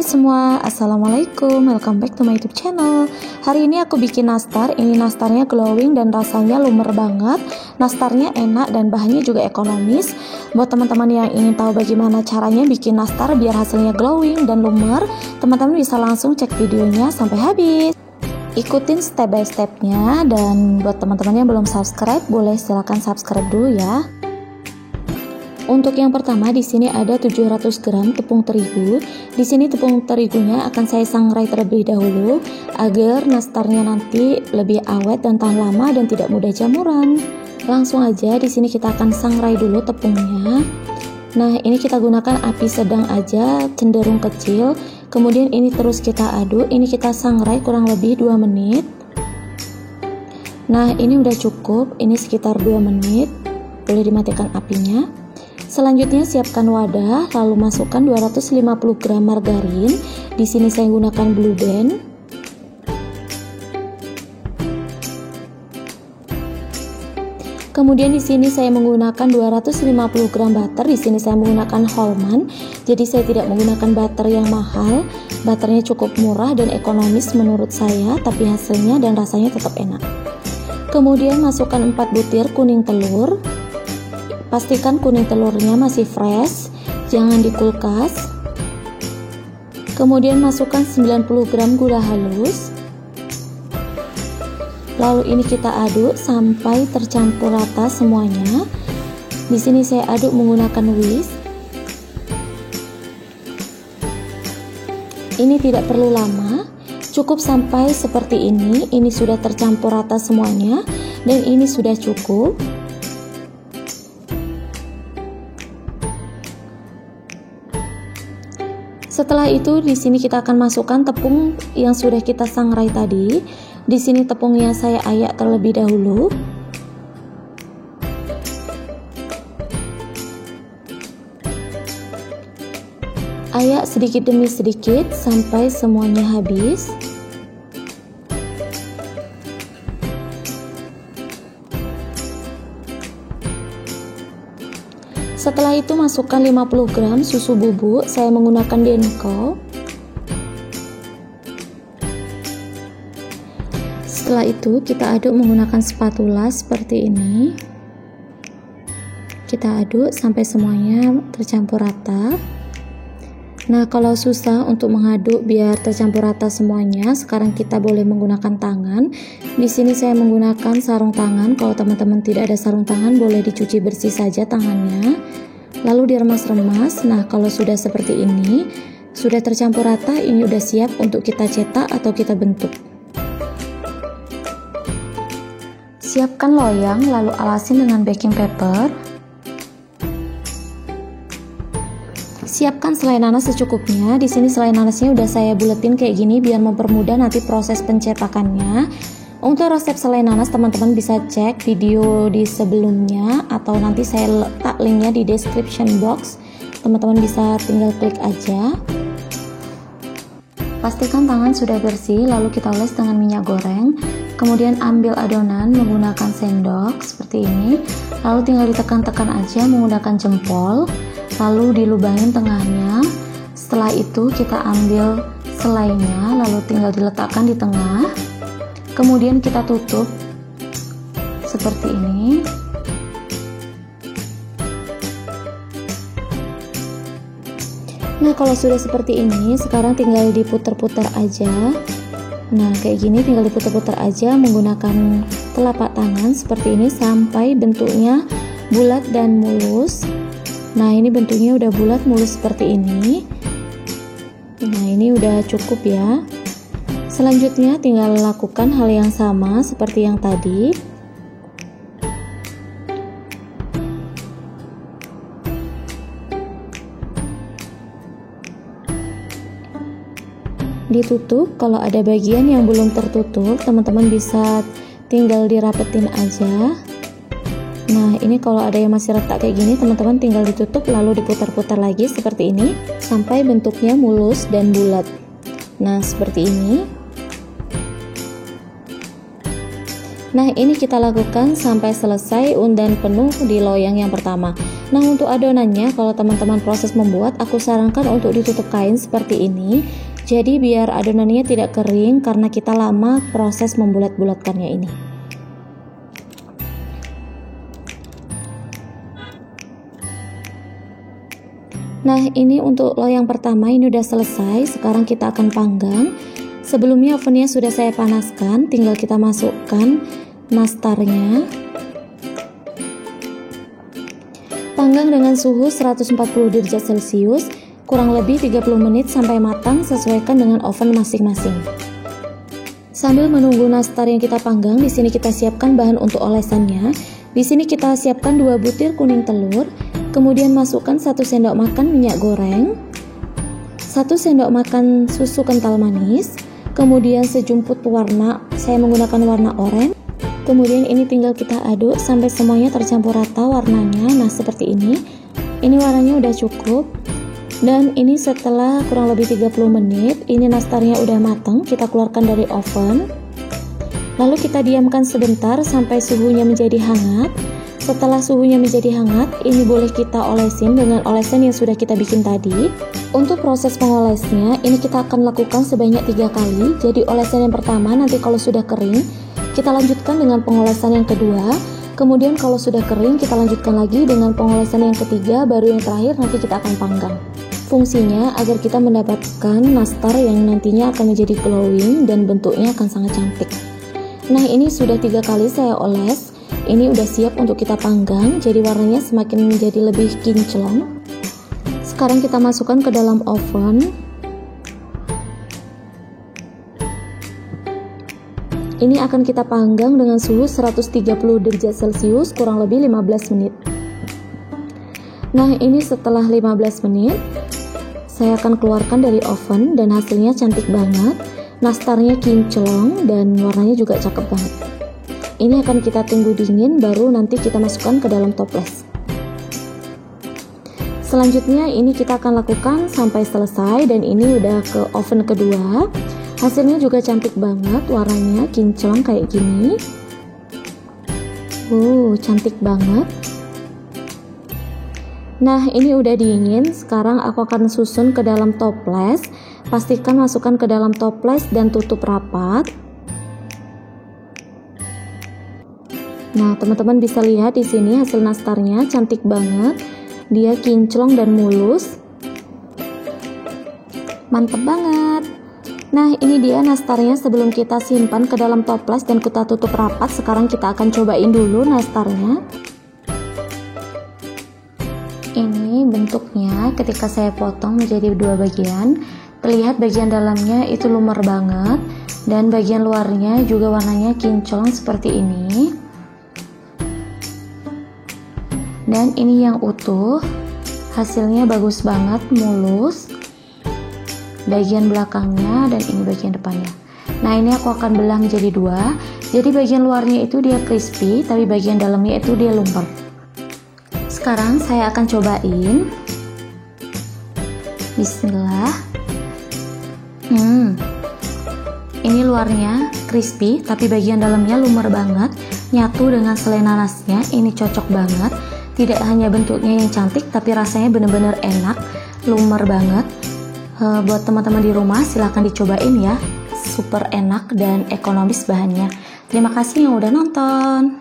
Hai semua, assalamualaikum, welcome back to my YouTube channel. Hari ini aku bikin nastar. Ini nastarnya glowing dan rasanya lumer banget. Nastarnya enak dan bahannya juga ekonomis. Buat teman-teman yang ingin tahu bagaimana caranya bikin nastar biar hasilnya glowing dan lumer, teman-teman bisa langsung cek videonya sampai habis. Ikutin step by stepnya, dan buat teman-teman yang belum subscribe, boleh silahkan subscribe dulu ya. Untuk yang pertama di sini ada 700 gram tepung terigu. Di sini tepung terigunya akan saya sangrai terlebih dahulu agar nastarnya nanti lebih awet dan tahan lama dan tidak mudah jamuran. Langsung aja di sini kita akan sangrai dulu tepungnya. Nah, ini kita gunakan api sedang aja, cenderung kecil. Kemudian ini terus kita aduk. Ini kita sangrai kurang lebih 2 menit. Nah, ini udah cukup. Ini sekitar 2 menit. Boleh dimatikan apinya. Selanjutnya siapkan wadah, lalu masukkan 250 gram margarin. Di sini saya gunakan Blue Band. Kemudian di sini saya menggunakan 250 gram butter. Di sini saya menggunakan Hallman. Jadi saya tidak menggunakan butter yang mahal. Butternya cukup murah dan ekonomis menurut saya, tapi hasilnya dan rasanya tetap enak. Kemudian masukkan 4 butir kuning telur. Pastikan kuning telurnya masih fresh, jangan di kulkas. Kemudian masukkan 90 gram gula halus. Lalu ini kita aduk sampai tercampur rata semuanya. Di sini saya aduk menggunakan whisk. Ini tidak perlu lama, cukup sampai seperti ini. Ini sudah tercampur rata semuanya dan ini sudah cukup. Setelah itu di sini kita akan masukkan tepung yang sudah kita sangrai tadi. Di sini tepungnya saya ayak terlebih dahulu. Ayak sedikit demi sedikit sampai semuanya habis. Setelah itu masukkan 50 gram susu bubuk, saya menggunakan Denko. Setelah itu kita aduk menggunakan spatula seperti ini. Kita aduk sampai semuanya tercampur rata. Nah, kalau susah untuk mengaduk biar tercampur rata semuanya, sekarang kita boleh menggunakan tangan. Di sini saya menggunakan sarung tangan. Kalau teman-teman tidak ada sarung tangan, boleh dicuci bersih saja tangannya. Lalu diremas-remas. Nah, kalau sudah seperti ini, sudah tercampur rata, ini udah siap untuk kita cetak atau kita bentuk. Siapkan loyang, lalu alasin dengan baking paper. Siapkan selai nanas secukupnya. Di sini selai nanasnya udah saya buletin kayak gini biar mempermudah nanti proses pencetakannya. Untuk resep selai nanas teman-teman bisa cek video di sebelumnya atau nanti saya letak linknya di description box. Teman-teman bisa tinggal klik aja. Pastikan tangan sudah bersih, lalu kita oles dengan minyak goreng. Kemudian ambil adonan menggunakan sendok seperti ini. Lalu tinggal ditekan-tekan aja menggunakan jempol. Lalu dilubangin tengahnya. Setelah itu kita ambil selainya, lalu tinggal diletakkan di tengah. Kemudian kita tutup seperti ini. Nah, kalau sudah seperti ini, sekarang tinggal diputar-putar aja. Nah, kayak gini tinggal diputar-putar aja menggunakan telapak tangan seperti ini sampai bentuknya bulat dan mulus. Nah, ini bentuknya udah bulat mulus seperti ini. Nah, ini udah cukup ya. Selanjutnya tinggal lakukan hal yang sama seperti yang tadi. Ditutup. Kalau ada bagian yang belum tertutup, teman-teman bisa tinggal dirapetin aja. Nah, ini kalau ada yang masih retak kayak gini, teman-teman tinggal ditutup lalu diputar-putar lagi seperti ini sampai bentuknya mulus dan bulat. Nah, seperti ini. Nah, ini kita lakukan sampai selesai undan penuh di loyang yang pertama. Nah, untuk adonannya, kalau teman-teman proses membuat, aku sarankan untuk ditutup kain seperti ini. Jadi biar adonannya tidak kering karena kita lama proses membulat-bulatkannya ini. Nah, ini untuk loyang pertama ini udah selesai. Sekarang kita akan panggang. Sebelumnya ovennya sudah saya panaskan, tinggal kita masukkan nastarnya. Panggang dengan suhu 140 derajat Celcius, kurang lebih 30 menit sampai matang, sesuaikan dengan oven masing-masing. Sambil menunggu nastar yang kita panggang, di sini kita siapkan bahan untuk olesannya. Di sini kita siapkan 2 butir kuning telur, kemudian masukkan 1 sendok makan minyak goreng, 1 sendok makan susu kental manis, kemudian sejumput warna, saya menggunakan warna oranye. Kemudian ini tinggal kita aduk sampai semuanya tercampur rata warnanya. Nah, seperti ini. Ini warnanya udah cukup. Dan ini setelah kurang lebih 30 menit, ini nastarnya udah matang, kita keluarkan dari oven. Lalu kita diamkan sebentar sampai suhunya menjadi hangat. Setelah suhunya menjadi hangat, ini boleh kita olesin dengan olesan yang sudah kita bikin tadi. Untuk proses pengolesnya, ini kita akan lakukan sebanyak 3 kali. Jadi olesan yang pertama nanti kalau sudah kering, kita lanjutkan dengan pengolesan yang kedua, kemudian kalau sudah kering kita lanjutkan lagi dengan pengolesan yang ketiga, baru yang terakhir nanti kita akan panggang. Fungsinya agar kita mendapatkan nastar yang nantinya akan menjadi glowing dan bentuknya akan sangat cantik. Nah, ini sudah 3 kali saya oles, ini udah siap untuk kita panggang, jadi warnanya semakin menjadi lebih kinclong. Sekarang kita masukkan ke dalam oven. Ini akan kita panggang dengan suhu 130 derajat Celcius kurang lebih 15 menit. Nah, ini setelah 15 menit saya akan keluarkan dari oven dan hasilnya cantik banget. Nastarnya kinclong dan warnanya juga cakep banget. Ini akan kita tunggu dingin, baru nanti kita masukkan ke dalam toples. Selanjutnya ini kita akan lakukan sampai selesai, dan ini udah ke oven kedua. Hasilnya juga cantik banget, warnanya kinclong kayak gini. Cantik banget. Nah, ini udah dingin. Sekarang aku akan susun ke dalam toples. Pastikan masukkan ke dalam toples dan tutup rapat. Nah, teman-teman bisa lihat di sini hasil nastarnya cantik banget. Dia kinclong dan mulus. Mantep banget. Nah, ini dia nastarnya sebelum kita simpan ke dalam toples dan kita tutup rapat. Sekarang kita akan cobain dulu nastarnya. Ini bentuknya ketika saya potong menjadi 2 bagian. Terlihat bagian dalamnya itu lumer banget, dan bagian luarnya juga warnanya kinclong seperti ini. Dan ini yang utuh, hasilnya bagus banget, mulus. Bagian belakangnya dan ini bagian depannya. Nah, ini aku akan belah menjadi 2. Jadi bagian luarnya itu dia crispy, tapi bagian dalamnya itu dia lumer. Sekarang saya akan cobain. Bismillah. Ini luarnya crispy, tapi bagian dalamnya lumer banget, nyatu dengan selai nanasnya. Ini cocok banget. Tidak hanya bentuknya yang cantik, tapi rasanya bener-bener enak, lumer banget. Buat teman-teman di rumah silahkan dicobain ya, super enak dan ekonomis bahannya. Terima kasih yang udah nonton.